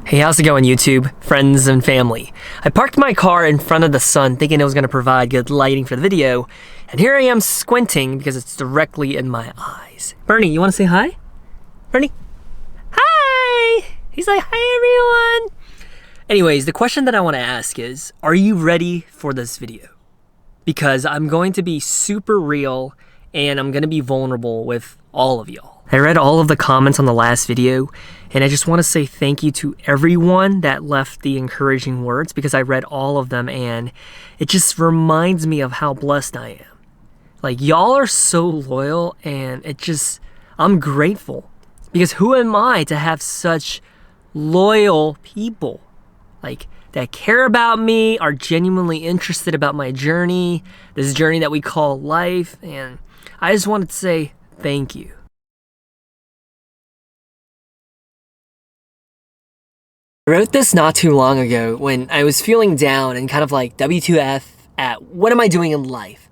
Hey, how's it going, YouTube, friends and family? I parked my car in front of the sun thinking it was going to provide good lighting for the video, and here I am squinting because it's directly in my eyes. Bernie, you want to say hi? Bernie? Hi! He's like, hi everyone! Anyways, the question that I want to ask is, are you ready for this video? Because I'm going to be super real and I'm going to be vulnerable with all of y'all. I read all of the comments on the last video, and I just want to say thank you to everyone that left the encouraging words because I read all of them and it just reminds me of how blessed I am. Like, y'all are so loyal and I'm grateful because who am I to have such loyal people like that care about me, are genuinely interested about my journey, this journey that we call life, and I just wanted to say thank you. I wrote this not too long ago when I was feeling down and kind of like WTF at what am I doing in life?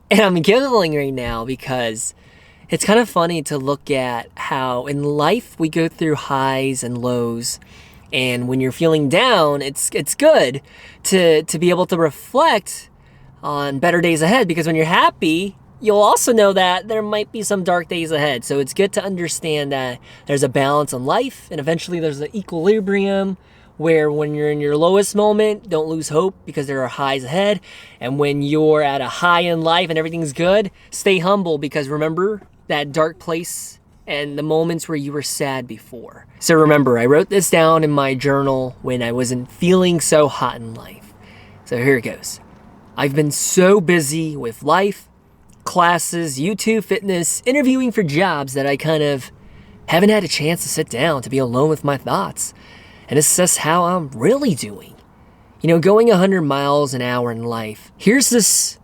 And I'm giggling right now because it's kind of funny to look at how in life we go through highs and lows. And when you're feeling down, it's good to be able to reflect on better days ahead, because when you're happy, you'll also know that there might be some dark days ahead. So it's good to understand that there's a balance in life, and eventually there's an equilibrium where when you're in your lowest moment, don't lose hope because there are highs ahead. And when you're at a high in life and everything's good, stay humble because remember that dark place and the moments where you were sad before. So remember, I wrote this down in my journal when I wasn't feeling so hot in life. So here it goes. I've been so busy with life, classes, YouTube, fitness, interviewing for jobs that I kind of haven't had a chance to sit down to be alone with my thoughts and assess how I'm really doing. You know, going 100 miles an hour in life, here's this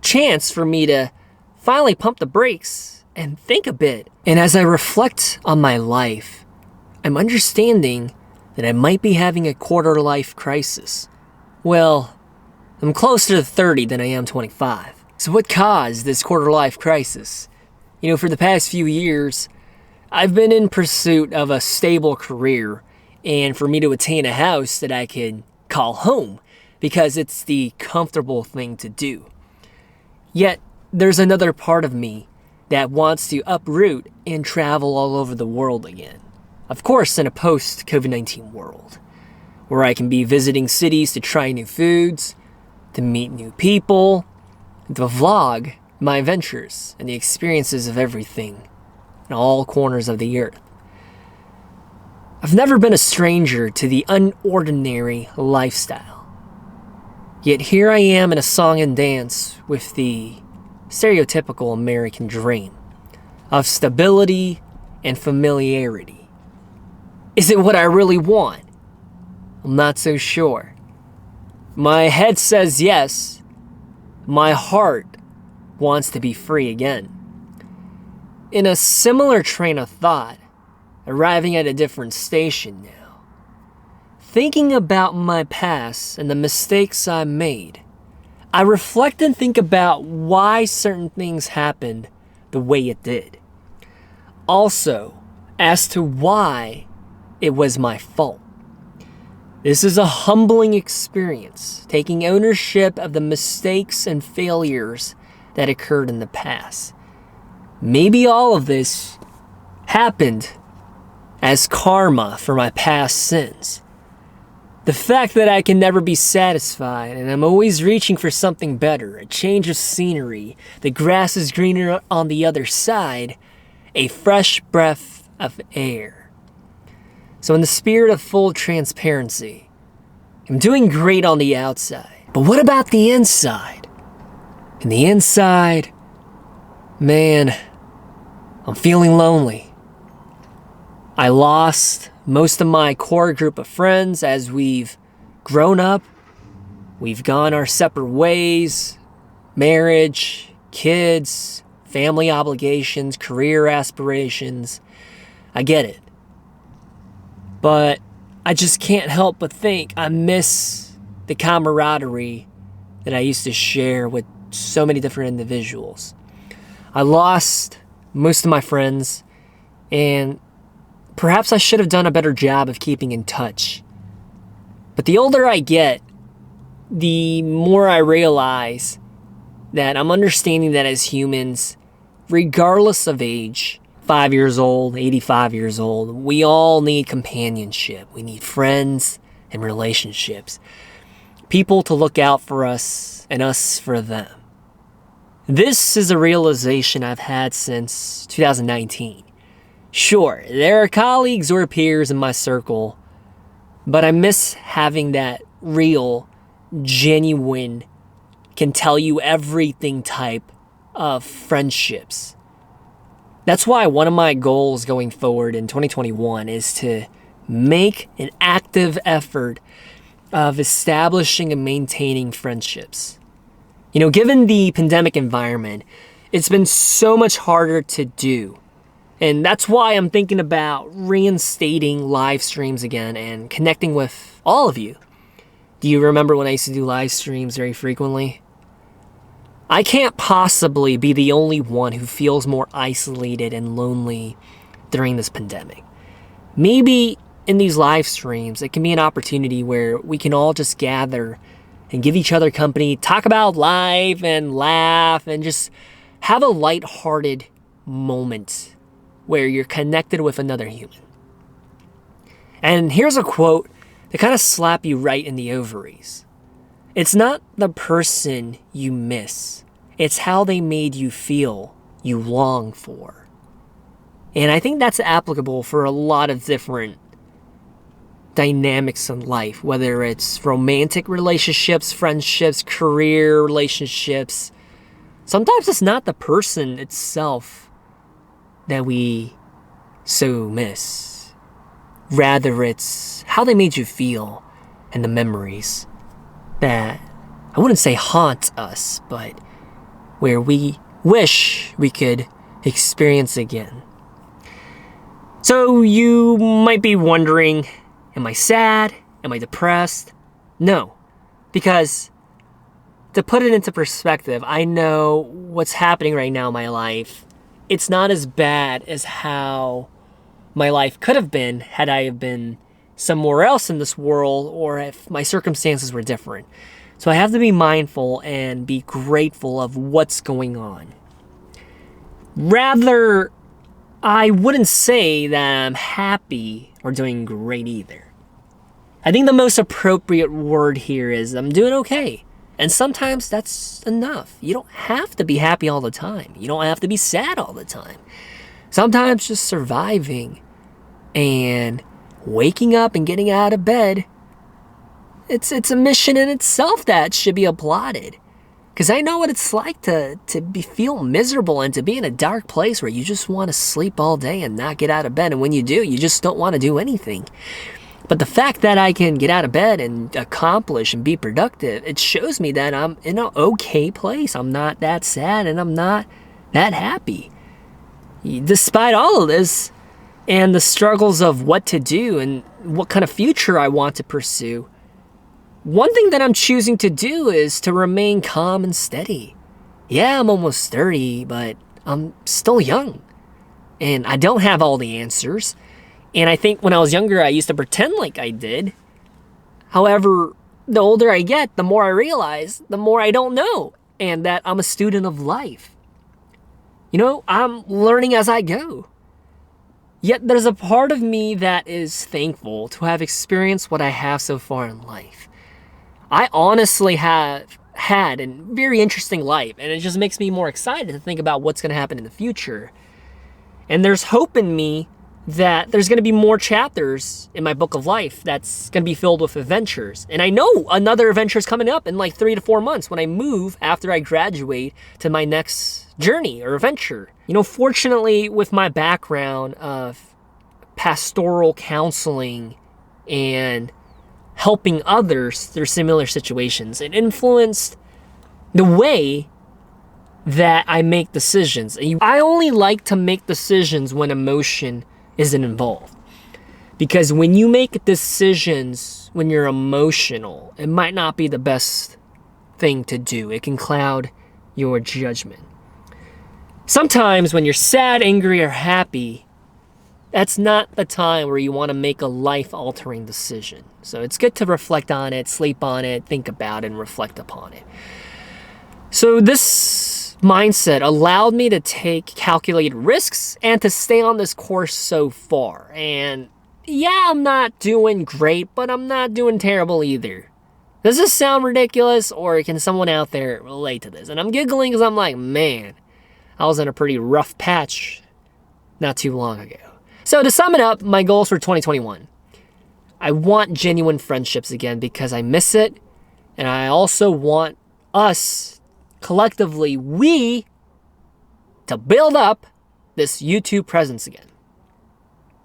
chance for me to finally pump the brakes and think a bit. And as I reflect on my life, I'm understanding that I might be having a quarter life crisis. Well, I'm closer to 30 than I am 25. So what caused this quarter life crisis? You know, for the past few years, I've been in pursuit of a stable career and for me to attain a house that I can call home because it's the comfortable thing to do. Yet, there's another part of me that wants to uproot and travel all over the world again. Of course, in a post-COVID-19 world, where I can be visiting cities to try new foods, to meet new people, to vlog my adventures and the experiences of everything in all corners of the earth. I've never been a stranger to the unordinary lifestyle. Yet here I am in a song and dance with the stereotypical American dream of stability and familiarity. Is it what I really want? I'm not so sure. My head says yes. My heart wants to be free again. In a similar train of thought, arriving at a different station now, thinking about my past and the mistakes I made, I reflect and think about why certain things happened the way it did. Also, as to why it was my fault. This is a humbling experience, taking ownership of the mistakes and failures that occurred in the past. Maybe all of this happened as karma for my past sins. The fact that I can never be satisfied and I'm always reaching for something better, a change of scenery, the grass is greener on the other side, a fresh breath of air. So in the spirit of full transparency, I'm doing great on the outside. But what about the inside? In the inside, man, I'm feeling lonely. I lost most of my core group of friends as we've grown up. We've gone our separate ways, marriage, kids, family obligations, career aspirations. I get it. But I just can't help but think I miss the camaraderie that I used to share with so many different individuals. I lost most of my friends, and perhaps I should have done a better job of keeping in touch. But the older I get, the more I realize that I'm understanding that as humans, regardless of age, 5 years old, 85 years old, we all need companionship. We need friends and relationships. People to look out for us and us for them. This is a realization I've had since 2019. Sure, there are colleagues or peers in my circle, but I miss having that real, genuine, can tell you everything type of friendships. That's why one of my goals going forward in 2021 is to make an active effort of establishing and maintaining friendships. Given the pandemic environment, it's been so much harder to do. And that's why I'm thinking about reinstating live streams again and connecting with all of you. Do you remember when I used to do live streams very frequently? I can't possibly be the only one who feels more isolated and lonely during this pandemic. Maybe in these live streams, it can be an opportunity where we can all just gather and give each other company, talk about life and laugh and just have a lighthearted moment where you're connected with another human. And here's a quote to kind of slap you right in the ovaries. It's not the person you miss. It's how they made you feel you long for. And I think that's applicable for a lot of different dynamics in life, whether it's romantic relationships, friendships, career relationships. Sometimes it's not the person itself that we so miss. Rather, it's how they made you feel and the memories that, I wouldn't say haunt us, but where we wish we could experience again. So you might be wondering, am I sad? Am I depressed? No, because to put it into perspective, I know what's happening right now in my life. It's not as bad as how my life could have been had I have been somewhere else in this world or if my circumstances were different. So I have to be mindful and be grateful of what's going on. Rather, I wouldn't say that I'm happy or doing great either. I think the most appropriate word here is I'm doing okay. And sometimes that's enough. You don't have to be happy all the time. You don't have to be sad all the time. Sometimes just surviving and waking up and getting out of bed, it's a mission in itself that should be applauded. Because I know what it's like to feel miserable and to be in a dark place where you just want to sleep all day and not get out of bed. And when you do, you just don't want to do anything. But the fact that I can get out of bed and accomplish and be productive, it shows me that I'm in an okay place. I'm not that sad and I'm not that happy. Despite all of this and the struggles of what to do and what kind of future I want to pursue, one thing that I'm choosing to do is to remain calm and steady. Yeah, I'm almost 30, but I'm still young. And I don't have all the answers. And I think when I was younger, I used to pretend like I did. However, the older I get, the more I realize, the more I don't know. And that I'm a student of life. I'm learning as I go. Yet there's a part of me that is thankful to have experienced what I have so far in life. I honestly have had a very interesting life, and it just makes me more excited to think about what's going to happen in the future. And there's hope in me that there's going to be more chapters in my book of life that's going to be filled with adventures. And I know another adventure is coming up in like 3 to 4 months when I move after I graduate to my next journey or adventure. Fortunately, with my background of pastoral counseling and helping others through similar situations, it influenced the way that I make decisions. I only like to make decisions when emotion isn't involved. Because when you make decisions when you're emotional, it might not be the best thing to do. It can cloud your judgment. Sometimes when you're sad, angry, or happy, that's not the time where you want to make a life-altering decision. So it's good to reflect on it, sleep on it, think about it, and reflect upon it. So this mindset allowed me to take calculated risks and to stay on this course so far. And yeah, I'm not doing great, but I'm not doing terrible either. Does this sound ridiculous, or can someone out there relate to this? And I'm giggling because I'm like, man, I was in a pretty rough patch not too long ago. So to sum it up, my goals for 2021. I want genuine friendships again because I miss it. And I also want us, collectively, we, to build up this YouTube presence again.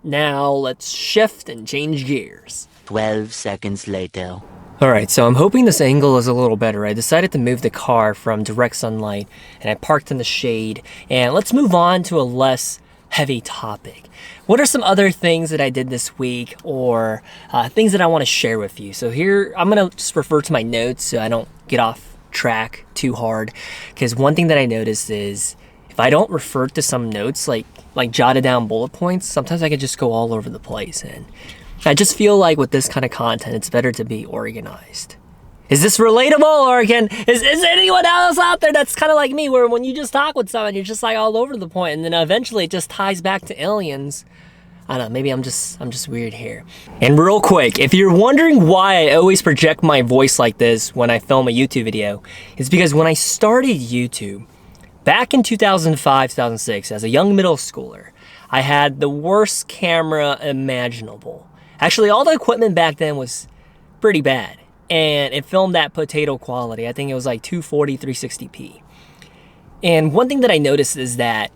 Now let's shift and change gears. 12 seconds later. Alright, so I'm hoping this angle is a little better. I decided to move the car from direct sunlight and I parked in the shade. And let's move on to a less heavy topic. What are some other things that I did this week, or things that I want to share with you? So here, I'm going to just refer to my notes so I don't get off track too hard. Because one thing that I noticed is if I don't refer to some notes, like jotted down bullet points, sometimes I could just go all over the place. And I just feel like with this kind of content, it's better to be organized. Is this relatable, or is anyone else out there that's kind of like me, where when you just talk with someone, you're just like all over the point, and then eventually it just ties back to aliens? I don't know, maybe I'm just weird here. And real quick, if you're wondering why I always project my voice like this when I film a YouTube video, it's because when I started YouTube, back in 2005, 2006, as a young middle schooler, I had the worst camera imaginable. Actually, all the equipment back then was pretty bad. And it filmed at potato quality. I think it was like 240, 360p. And one thing that I noticed is that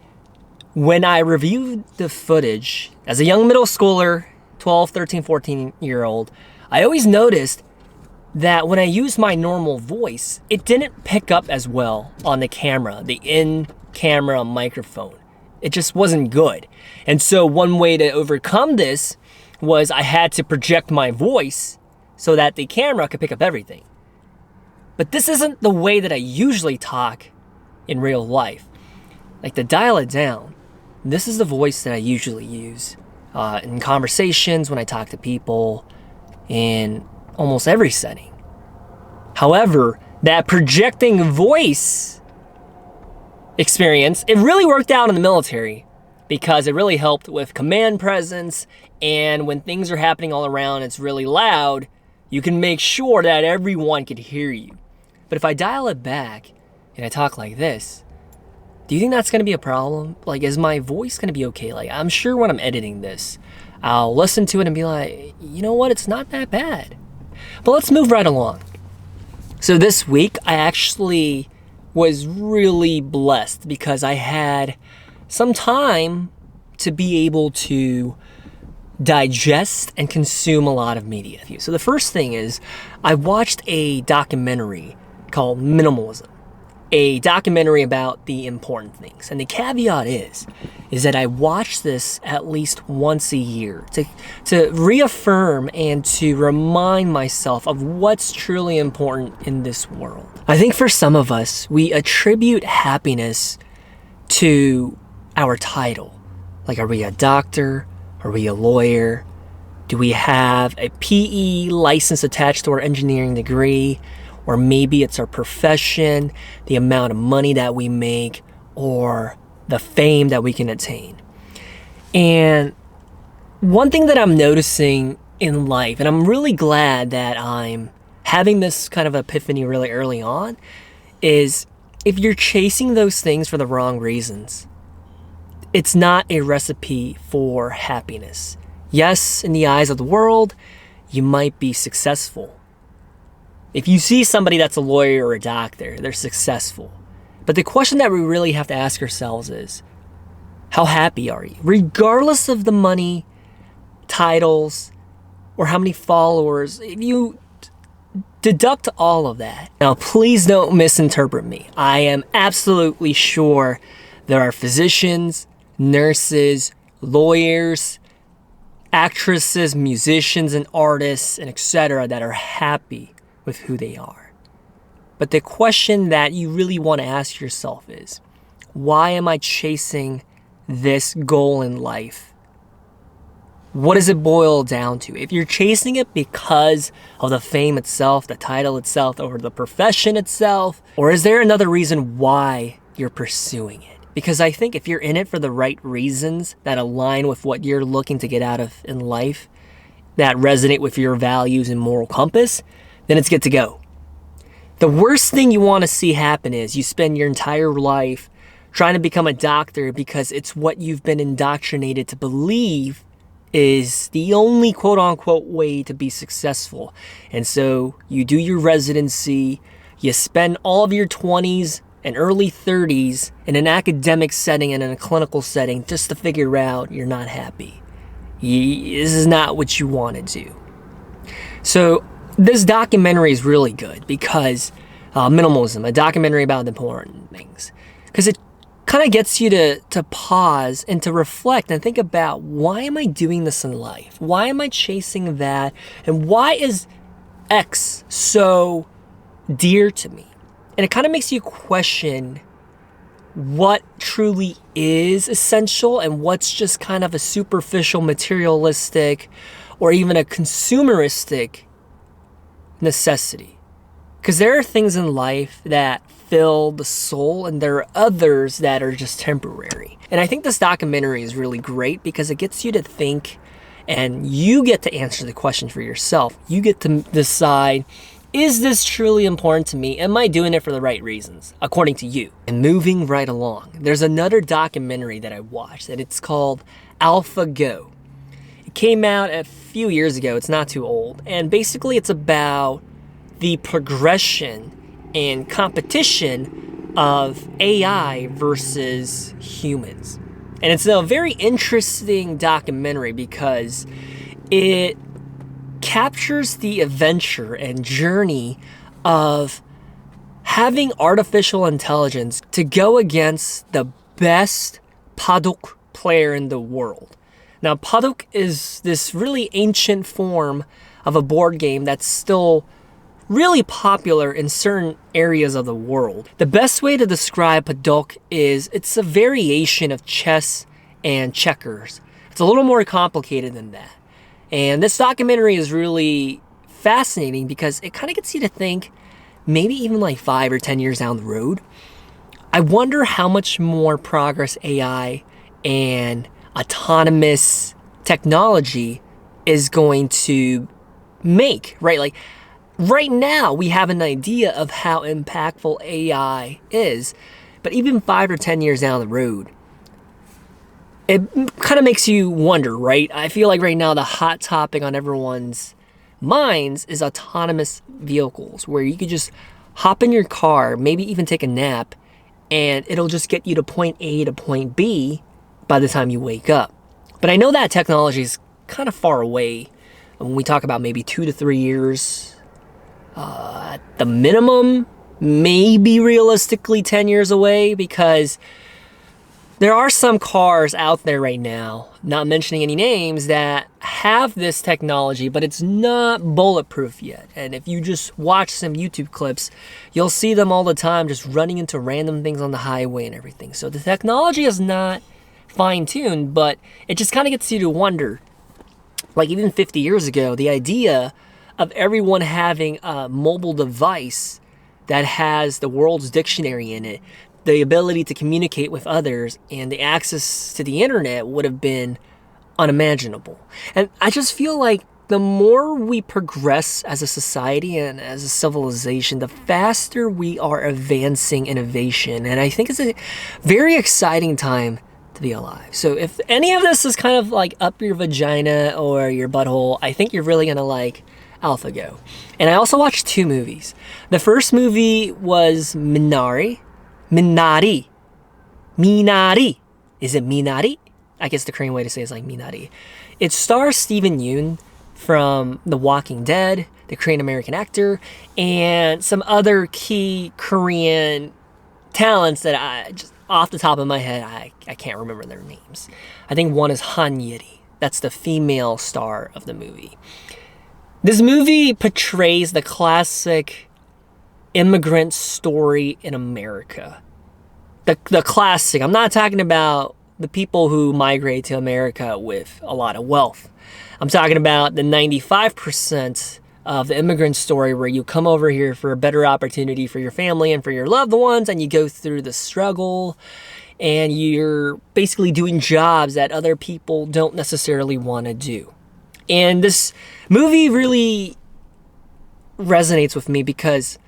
when I reviewed the footage as a young middle schooler, 12, 13, 14-year-old, I always noticed that when I used my normal voice, it didn't pick up as well on the camera, the in-camera microphone. It just wasn't good. And so one way to overcome this was I had to project my voice so that the camera could pick up everything. But this isn't the way that I usually talk in real life. Like, to dial it down, this is the voice that I usually use in conversations, when I talk to people, in almost every setting. However, that projecting voice experience, it really worked out in the military because it really helped with command presence, and when things are happening all around, it's really loud, you can make sure that everyone could hear you. But if I dial it back and I talk like this, do you think that's going to be a problem? Like, is my voice going to be okay? Like, I'm sure when I'm editing this, I'll listen to it and be like, you know what? It's not that bad. But let's move right along. So this week, I actually was really blessed because I had some time to be able to digest and consume a lot of media. So the first thing is I watched a documentary called Minimalism, a documentary about the important things. And the caveat is that I watch this at least once a year to reaffirm and to remind myself of what's truly important in this world. I think for some of us, we attribute happiness to our title. Like, are we a doctor? Are we a lawyer? Do we have a PE license attached to our engineering degree? Or maybe it's our profession, the amount of money that we make, or the fame that we can attain. And one thing that I'm noticing in life, and I'm really glad that I'm having this kind of epiphany really early on, is if you're chasing those things for the wrong reasons, it's not a recipe for happiness. Yes, in the eyes of the world, you might be successful. If you see somebody that's a lawyer or a doctor, they're successful. But the question that we really have to ask ourselves is, how happy are you? Regardless of the money, titles, or how many followers, if you deduct all of that. Now, please don't misinterpret me. I am absolutely sure there are physicians, nurses, lawyers, actresses, musicians, and artists, and etc. that are happy with who they are. But the question that you really want to ask yourself is, why am I chasing this goal in life? What does it boil down to? If you're chasing it because of the fame itself, the title itself, or the profession itself, or is there another reason why you're pursuing it? Because I think if you're in it for the right reasons that align with what you're looking to get out of in life, that resonate with your values and moral compass, then it's good to go. The worst thing you want to see happen is you spend your entire life trying to become a doctor because it's what you've been indoctrinated to believe is the only quote-unquote way to be successful. And so you do your residency, you spend all of your 20s and early 30s in an academic setting and in a clinical setting just to figure out you're not happy. This is not what you want to do. So this documentary is really good because Minimalism, a documentary about important things, because it kind of gets you to pause and to reflect and think about, why am I doing this in life? Why am I chasing that? And why is X so dear to me? And it kind of makes you question what truly is essential and what's just kind of a superficial, materialistic, or even a consumeristic necessity. Because there are things in life that fill the soul, and there are others that are just temporary. And I think this documentary is really great because it gets you to think, and you get to answer the question for yourself. You get to decide, is this truly important to me? Am I doing it for the right reasons, according to you? And moving right along, there's another documentary that I watched, and it's called AlphaGo. It came out a few years ago. It's not too old. And basically it's about the progression and competition of AI versus humans. And it's a very interesting documentary because it captures the adventure and journey of having artificial intelligence to go against the best padok player in the world. Now, padok is this really ancient form of a board game that's still really popular in certain areas of the world. The best way to describe padok is it's a variation of chess and checkers. It's a little more complicated than that. And this documentary is really fascinating because it kind of gets you to think, maybe even like 5 or 10 years down the road, I wonder how much more progress AI and autonomous technology is going to make, right? Like, right now, we have an idea of how impactful AI is, but even 5 or 10 years down the road, it kind of makes you wonder, right? I feel like right now the hot topic on everyone's minds is autonomous vehicles, where you could just hop in your car, maybe even take a nap, and it'll just get you to point A to point B by the time you wake up. But I know that technology is kind of far away. When we talk about maybe 2 to 3 years, at the minimum, maybe realistically 10 years away, because there are some cars out there right now, not mentioning any names, that have this technology, but it's not bulletproof yet. And if you just watch some YouTube clips, you'll see them all the time just running into random things on the highway and everything. So the technology is not fine-tuned, but it just kind of gets you to wonder, like even 50 years ago, the idea of everyone having a mobile device that has the world's dictionary in it, the ability to communicate with others, and the access to the internet would have been unimaginable. And I just feel like the more we progress as a society and as a civilization, the faster we are advancing innovation. And I think it's a very exciting time to be alive. So if any of this is kind of like up your vagina or your butthole, I think you're really gonna like AlphaGo. And I also watched 2 movies. The first movie was Minari. Is it Minari? I guess the Korean way to say it is like Minari. It stars Steven Yeun from The Walking Dead, the Korean American actor, and some other key Korean talents that I just off the top of my head, I can't remember their names. I think one is Han Yeri. That's the female star of the movie. This movie portrays the classic immigrant story in America. The classic. I'm not talking about the people who migrate to America with a lot of wealth. I'm talking about the 95% of the immigrant story where you come over here for a better opportunity for your family and for your loved ones, and you go through the struggle, and you're basically doing jobs that other people don't necessarily want to do. And this movie really resonates with me because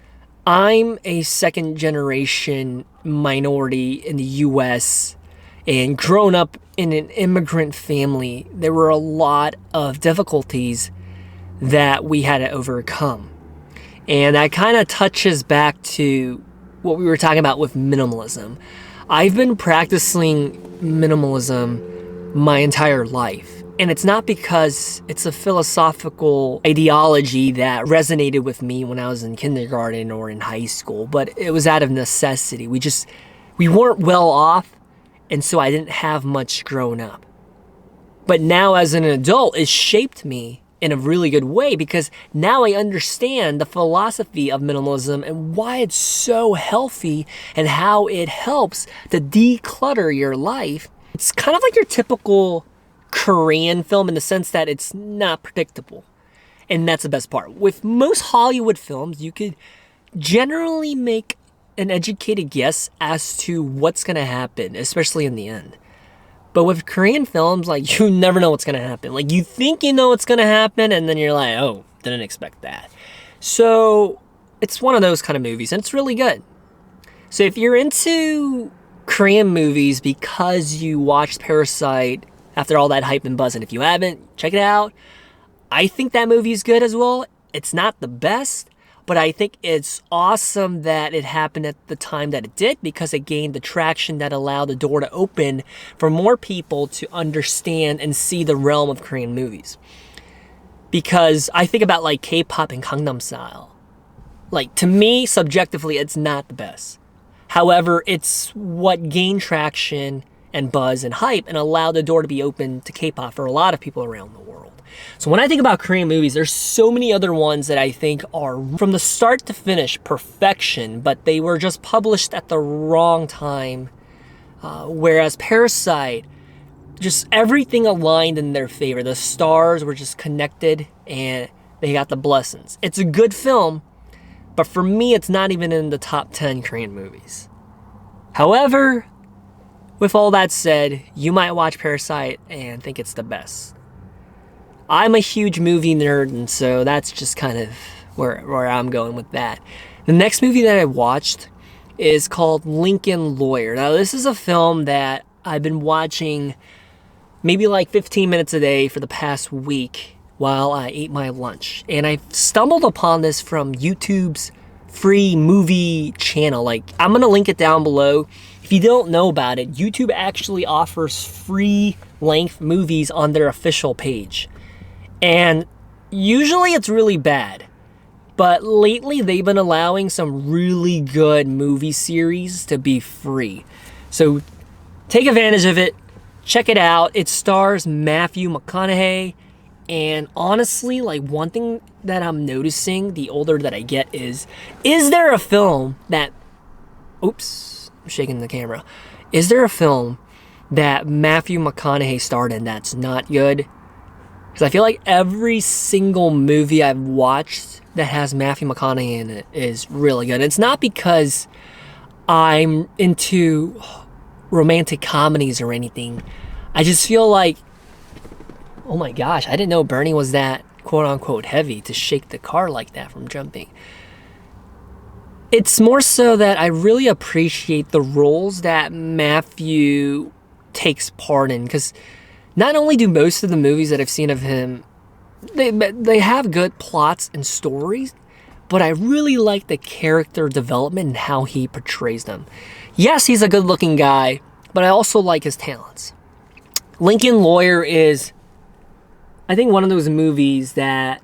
I'm a second generation minority in the US, and grown up in an immigrant family, there were a lot of difficulties that we had to overcome. And that kind of touches back to what we were talking about with minimalism. I've been practicing minimalism my entire life. And it's not because it's a philosophical ideology that resonated with me when I was in kindergarten or in high school, but it was out of necessity. We weren't well off, and so I didn't have much growing up. But now as an adult, it shaped me in a really good way because now I understand the philosophy of minimalism and why it's so healthy and how it helps to declutter your life. It's kind of like your typical Korean film in the sense that it's not predictable. And that's the best part. With most Hollywood films, you could generally make an educated guess as to what's going to happen, especially in the end. But with Korean films, like, you never know what's going to happen. Like, you think you know what's going to happen, and then you're like, oh, didn't expect that. So it's one of those kind of movies, and it's really good. So if you're into Korean movies because you watched Parasite after all that hype and buzz, and if you haven't, check it out. I think that movie is good as well. It's not the best, but I think it's awesome that it happened at the time that it did because it gained the traction that allowed the door to open for more people to understand and see the realm of Korean movies. Because I think about like K-pop and Gangnam Style. Like, to me, subjectively, it's not the best. However, it's what gained traction and buzz and hype and allowed the door to be open to K-pop for a lot of people around the world. So when I think about Korean movies, there's so many other ones that I think are from the start to finish perfection, but they were just published at the wrong time. Whereas Parasite, just everything aligned in their favor. The stars were just connected and they got the blessings. It's a good film, but for me, it's not even in the top 10 Korean movies. However, with all that said, you might watch Parasite and think it's the best. I'm a huge movie nerd, and so that's just kind of where I'm going with that. The next movie that I watched is called Lincoln Lawyer. Now, this is a film that I've been watching maybe like 15 minutes a day for the past week while I ate my lunch. And I stumbled upon this from YouTube's free movie channel. Like, I'm going to link it down below. If you don't know about it, YouTube actually offers free length movies on their official page. And usually it's really bad. But lately they've been allowing some really good movie series to be free. So take advantage of it. Check it out. It stars Matthew McConaughey. And honestly, like, one thing that I'm noticing the older that I get is there a film that... Oops, I'm shaking the camera. Is there a film that Matthew McConaughey starred in that's not good? Because I feel like every single movie I've watched that has Matthew McConaughey in it is really good. It's not because I'm into romantic comedies or anything. I just feel like, oh my gosh, I didn't know Bernie was that quote-unquote heavy to shake the car like that from jumping. It's more so that I really appreciate the roles that Matthew takes part in, because not only do most of the movies that I've seen of him, they have good plots and stories, but I really like the character development and how he portrays them. Yes, he's a good-looking guy, but I also like his talents. Lincoln Lawyer is, I think, one of those movies that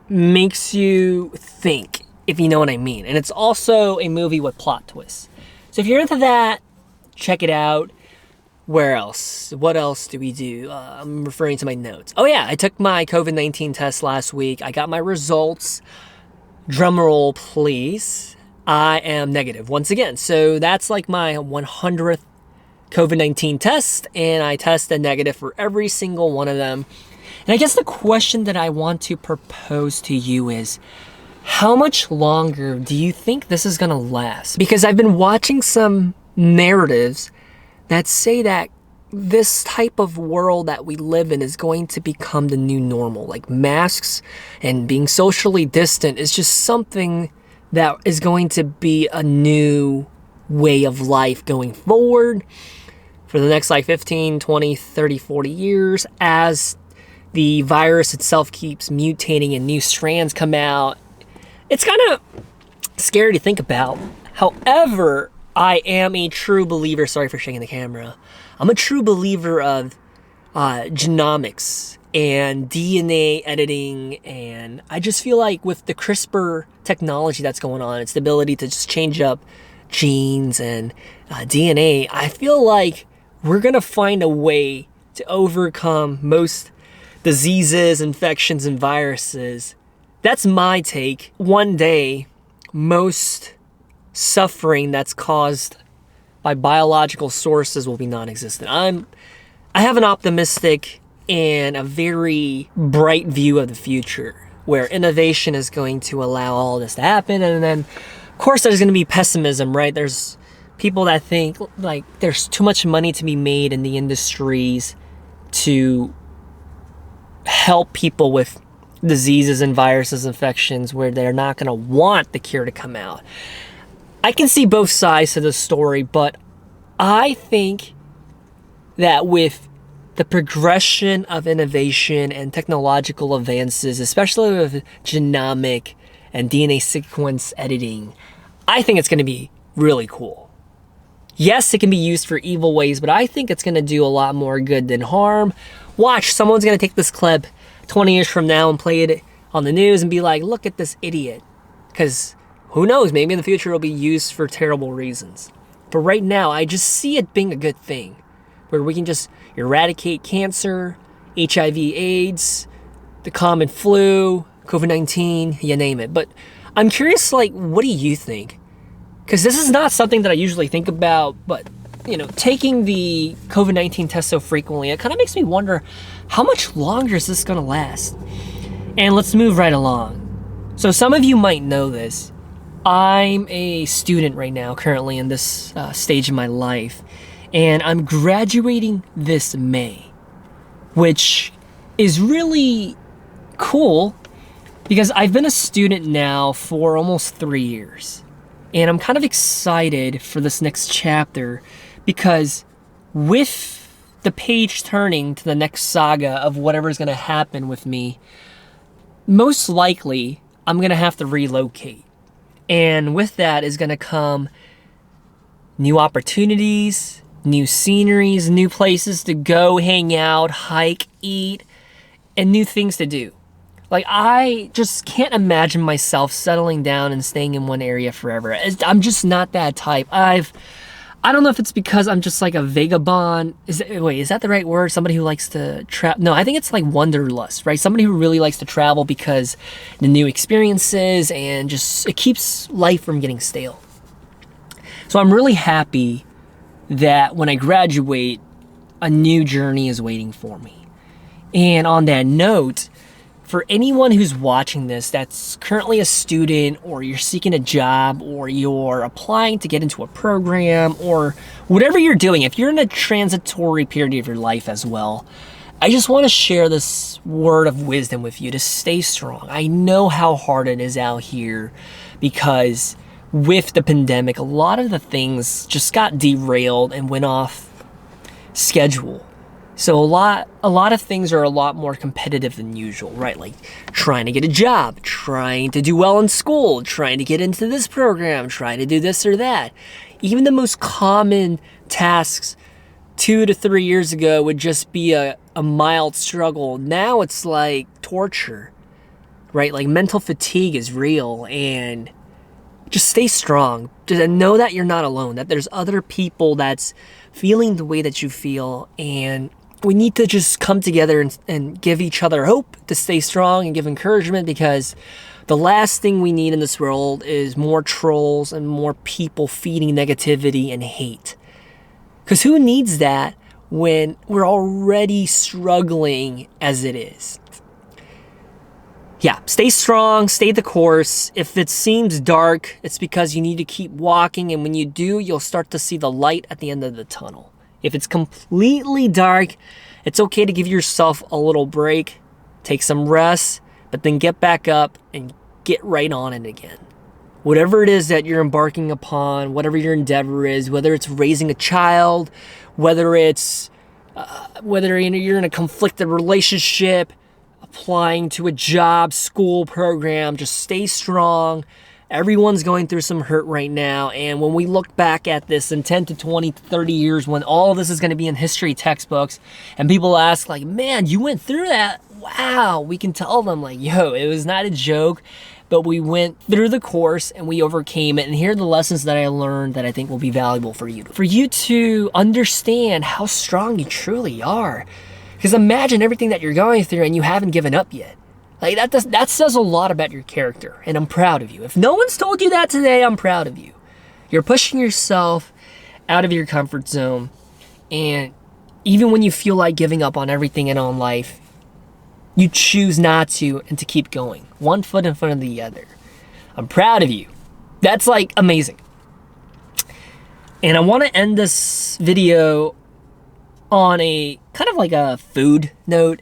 makes you think, if you know what I mean. And it's also a movie with plot twists. So if you're into that, check it out. Where else? What else do we do? I'm referring to my notes. Oh yeah, I took my COVID-19 test last week. I got my results. Drumroll, please. I am negative once again. So that's like my 100th COVID-19 tests, and I tested negative for every single one of them. And I guess the question that I want to propose to you is, how much longer do you think this is gonna last? Because I've been watching some narratives that say that this type of world that we live in is going to become the new normal. Like masks and being socially distant is just something that is going to be a new way of life going forward for the next like 15, 20, 30, 40 years as the virus itself keeps mutating and new strands come out. It's kind of scary to think about. However, I am a true believer, sorry for shaking the camera, I'm a true believer of genomics and DNA editing, and I just feel like with the CRISPR technology that's going on, it's the ability to just change up genes and DNA, I feel like we're gonna find a way to overcome most diseases, infections, and viruses. That's my take. One day, most suffering that's caused by biological sources will be non-existent. I have an optimistic and a very bright view of the future where innovation is going to allow all this to happen. And then, of course, there's going to be pessimism, right? There's people that think like there's too much money to be made in the industries to help people with diseases and viruses, infections, where they're not going to want the cure to come out. I can see both sides to the story, but I think that with the progression of innovation and technological advances, especially with genomic and DNA sequence editing, I think it's going to be really cool. Yes, it can be used for evil ways, but I think it's going to do a lot more good than harm. Watch, someone's going to take this clip 20 years from now and play it on the news and be like, look at this idiot. Because who knows, maybe in the future it'll be used for terrible reasons. But right now, I just see it being a good thing, where we can just eradicate cancer, HIV, AIDS, the common flu, COVID-19, you name it. But I'm curious, like, what do you think? Because this is not something that I usually think about, but, you know, taking the COVID-19 test so frequently, it kind of makes me wonder, how much longer is this going to last? And let's move right along. So some of you might know this. I'm a student right now, currently in this stage of my life, and I'm graduating this May, which is really cool because I've been a student now for almost 3 years, and I'm kind of excited for this next chapter because with the page turning to the next saga of whatever's going to happen with me, most likely I'm going to have to relocate. And with that is going to come new opportunities, new sceneries, new places to go, hang out, hike, eat, and new things to do. Like, I just can't imagine myself settling down and staying in one area forever. I'm just not that type. I don't know if it's because I'm just like a vagabond. Is that the right word? Somebody who likes to travel? No, I think it's like wanderlust, right? Somebody who really likes to travel because the new experiences and just it keeps life from getting stale. So I'm really happy that when I graduate, a new journey is waiting for me. And on that note, for anyone who's watching this that's currently a student, or you're seeking a job, or you're applying to get into a program, or whatever you're doing, if you're in a transitory period of your life as well, I just want to share this word of wisdom with you to stay strong. I know how hard it is out here because with the pandemic, a lot of the things just got derailed and went off schedule. So a lot of things are a lot more competitive than usual, right? Like trying to get a job, trying to do well in school, trying to get into this program, trying to do this or that. Even the most common tasks 2 to 3 years ago would just be a mild struggle. Now it's like torture, right? Like mental fatigue is real, and just stay strong. Just know that you're not alone, that there's other people that's feeling the way that you feel, and we need to just come together and give each other hope to stay strong and give encouragement, because the last thing we need in this world is more trolls and more people feeding negativity and hate. Because who needs that when we're already struggling as it is? Yeah, stay strong, stay the course. If it seems dark, it's because you need to keep walking, and when you do, you'll start to see the light at the end of the tunnel. If it's completely dark, it's okay to give yourself a little break, take some rest, but then get back up and get right on it again. Whatever it is that you're embarking upon, whatever your endeavor is, whether it's raising a child, whether you're in a conflicted relationship, applying to a job, school program, just stay strong. Everyone's going through some hurt right now, and when we look back at this in 10 to 20 to 30 years, when all of this is going to be in history textbooks, and people ask like, man, you went through that? Wow, we can tell them like, yo, it was not a joke, but we went through the course and we overcame it, and here are the lessons that I learned that I think will be valuable for you. For you to understand how strong you truly are. Because imagine everything that you're going through and you haven't given up yet. Like that says a lot about your character, and I'm proud of you. If no one's told you that today, I'm proud of you. You're pushing yourself out of your comfort zone, and even when you feel like giving up on everything and on life, you choose not to and to keep going. One foot in front of the other. I'm proud of you. That's like amazing. And I want to end this video on a kind of like a food note.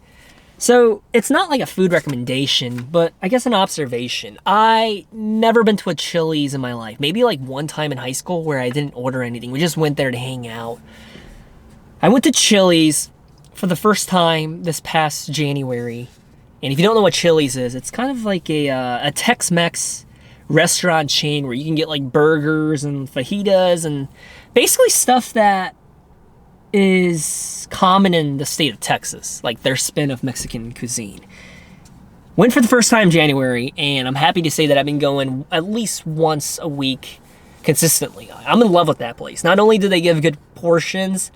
So it's not like a food recommendation, but I guess an observation. I never been to a Chili's in my life. Maybe like one time in high school where I didn't order anything. We just went there to hang out. I went to Chili's for the first time this past January. And if you don't know what Chili's is, it's kind of like a Tex-Mex restaurant chain where you can get like burgers and fajitas and basically stuff that is common in the state of Texas, like their spin of Mexican cuisine. Went for the first time in January, and I'm happy to say that I've been going at least once a week consistently. I'm in love with that place. Not only do they give good portions,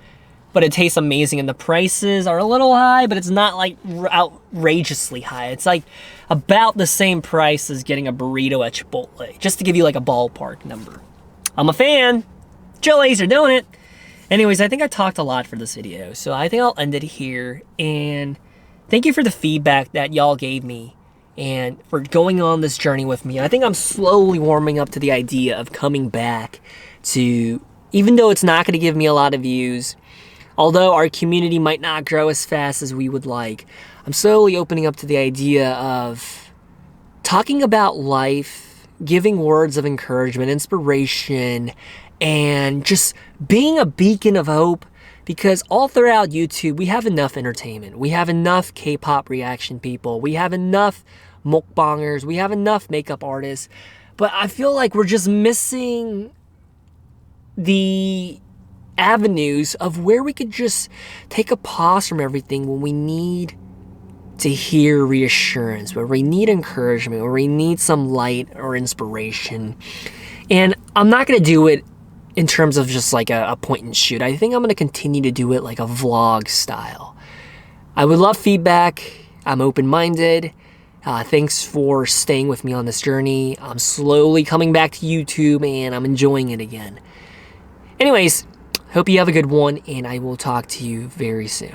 but it tastes amazing, and the prices are a little high, but it's not like outrageously high. It's like about the same price as getting a burrito at Chipotle, just to give you like a ballpark number. I'm a fan. Chili's are doing it. Anyways, I think I talked a lot for this video, so I think I'll end it here, and thank you for the feedback that y'all gave me and for going on this journey with me. I think I'm slowly warming up to the idea of coming back to, even though it's not going to give me a lot of views, although our community might not grow as fast as we would like, I'm slowly opening up to the idea of talking about life, giving words of encouragement, inspiration, and just being a beacon of hope, because all throughout YouTube, we have enough entertainment. We have enough K-pop reaction people. We have enough mukbangers. We have enough makeup artists. But I feel like we're just missing the avenues of where we could just take a pause from everything when we need to hear reassurance, where we need encouragement, where we need some light or inspiration. And I'm not going to do it in terms of just like a point and shoot. I think I'm going to continue to do it like a vlog style. I would love feedback. I'm open-minded. Thanks for staying with me on this journey. I'm slowly coming back to YouTube, and I'm enjoying it again. Anyways, hope you have a good one, and I will talk to you very soon.